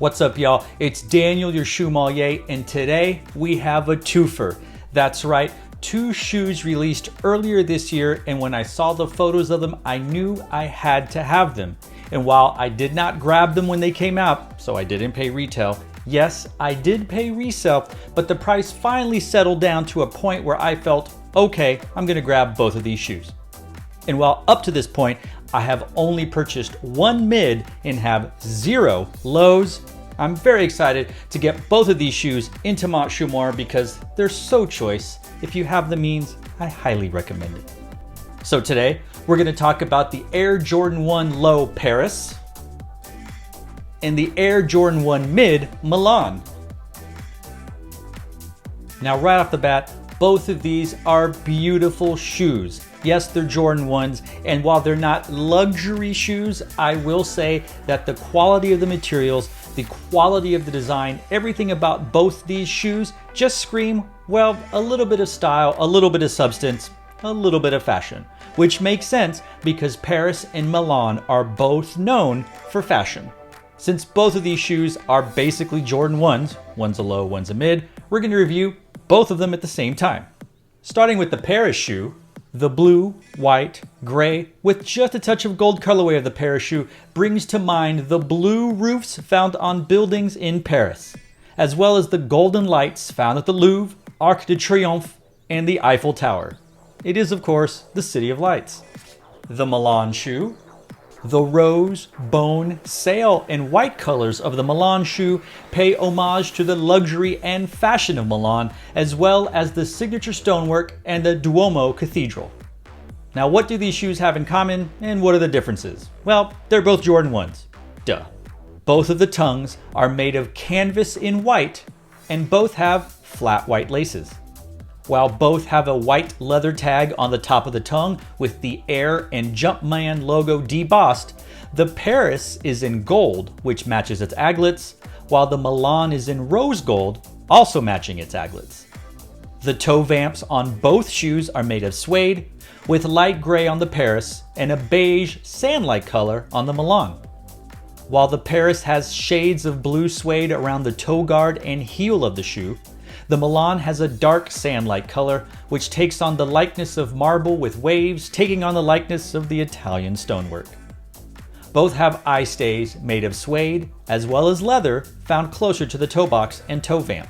What's up, y'all? It's Daniel, your Shoemmelier, and today we have a twofer. That's right, 2 shoes released earlier this year, and when I saw the photos of them, I knew I had to have them. And while I did not grab them when they came out, so I didn't pay retail, yes, I did pay resale, but the price finally settled down to a point where I felt, okay, I'm gonna grab both of these shoes. And while up to this point, I have only purchased 1 mid and have 0 lows, I'm very excited to get both of these shoes into my Shoemmelier because they're so choice. If you have the means, I highly recommend it. So today, we're gonna talk about the Air Jordan 1 Low Paris and the Air Jordan 1 Mid Milan. Now right off the bat, both of these are beautiful shoes. Yes, they're Jordan 1s, and while they're not luxury shoes, I will say that the quality of the materials, the quality of the design, everything about both these shoes just scream, well, a little bit of style, a little bit of substance, a little bit of fashion, which makes sense because Paris and Milan are both known for fashion. Since both of these shoes are basically Jordan 1s, one's a low, one's a mid, we're going to review both of them at the same time. Starting with the Paris shoe, the blue, white, gray, with just a touch of gold colorway of the Paris shoe brings to mind the blue roofs found on buildings in Paris, as well as the golden lights found at the Louvre, Arc de Triomphe, and the Eiffel Tower. It is, of course, the City of Lights. The Milan shoe, the rose, bone, sail, and white colors of the Milan shoe pay homage to the luxury and fashion of Milan, as well as the signature stonework and the Duomo Cathedral. Now, what do these shoes have in common, and what are the differences? Well, they're both Jordan 1s. Duh. Both of the tongues are made of canvas in white, and both have flat white laces. While both have a white leather tag on the top of the tongue with the Air and Jumpman logo debossed, the Paris is in gold, which matches its aglets, while the Milan is in rose gold, also matching its aglets. The toe vamps on both shoes are made of suede, with light gray on the Paris and a beige sand-like color on the Milan. While the Paris has shades of blue suede around the toe guard and heel of the shoe, the Milan has a dark sand-like color, which takes on the likeness of marble with waves taking on the likeness of the Italian stonework. Both have eye stays made of suede, as well as leather found closer to the toe box and toe vamp.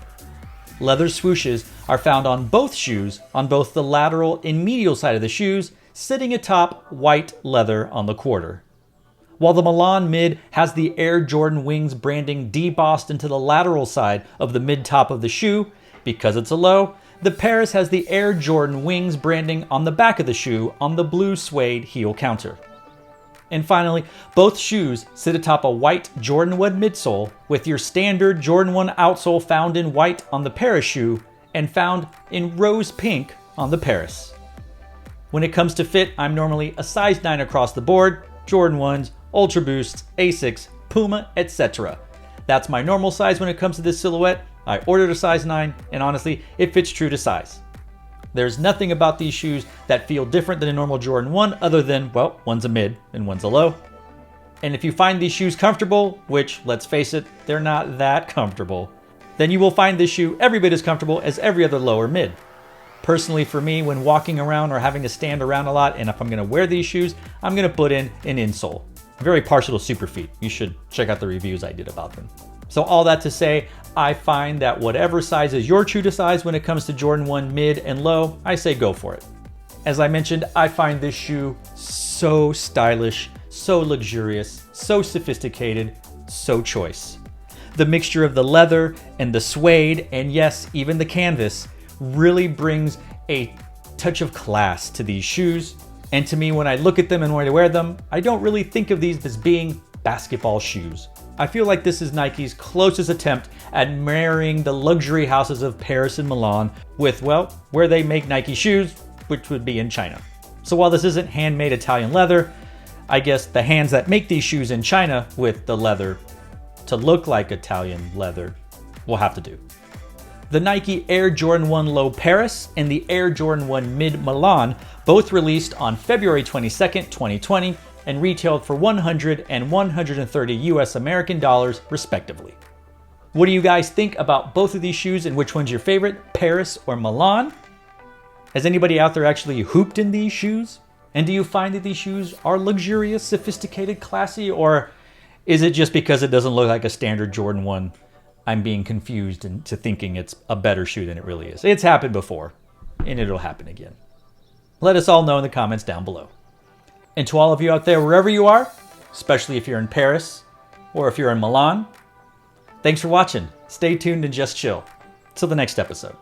Leather swooshes are found on both shoes, on both the lateral and medial side of the shoes, sitting atop white leather on the quarter. While the Milan mid has the Air Jordan wings branding debossed into the lateral side of the mid top of the shoe, because it's a low, the Paris has the Air Jordan wings branding on the back of the shoe on the blue suede heel counter. And finally, both shoes sit atop a white Jordan 1 midsole with your standard Jordan 1 outsole found in white on the Paris shoe and found in rose pink on the Paris. When it comes to fit, I'm normally a size 9 across the board, Jordan 1s, Ultra Boosts, Asics, Puma, etc. That's my normal size when it comes to this silhouette. I ordered a size 9, and honestly, it fits true to size. There's nothing about these shoes that feel different than a normal Jordan 1 other than, well, one's a mid and one's a low. And if you find these shoes comfortable, which, let's face it, they're not that comfortable, then you will find this shoe every bit as comfortable as every other low or mid. Personally, for me, when walking around or having to stand around a lot, and if I'm going to wear these shoes, I'm going to put in an insole. I'm very partial to super feet. You should check out the reviews I did about them. So all that to say, I find that whatever size is your true to size when it comes to Jordan 1 mid and low, I say go for it. As I mentioned, I find this shoe so stylish, so luxurious, so sophisticated, so choice. The mixture of the leather and the suede, and yes, even the canvas, really brings a touch of class to these shoes. And to me, when I look at them and when I wear them, I don't really think of these as being basketball shoes. I feel like this is Nike's closest attempt at marrying the luxury houses of Paris and Milan with, well, where they make Nike shoes, which would be in China. So while this isn't handmade Italian leather, I guess the hands that make these shoes in China with the leather to look like Italian leather will have to do. The Nike Air Jordan 1 Low Paris and the Air Jordan 1 Mid Milan both released on February 22nd, 2020 and retailed for $100 and $130 US American dollars respectively. What do you guys think about both of these shoes and which one's your favorite, Paris or Milan? Has anybody out there actually hooped in these shoes? And do you find that these shoes are luxurious, sophisticated, classy, or is it just because it doesn't look like a standard Jordan 1? I'm being confused into thinking it's a better shoe than it really is. It's happened before, and it'll happen again. Let us all know in the comments down below. And to all of you out there, wherever you are, especially if you're in Paris or if you're in Milan, thanks for watching. Stay tuned and just chill. Till the next episode.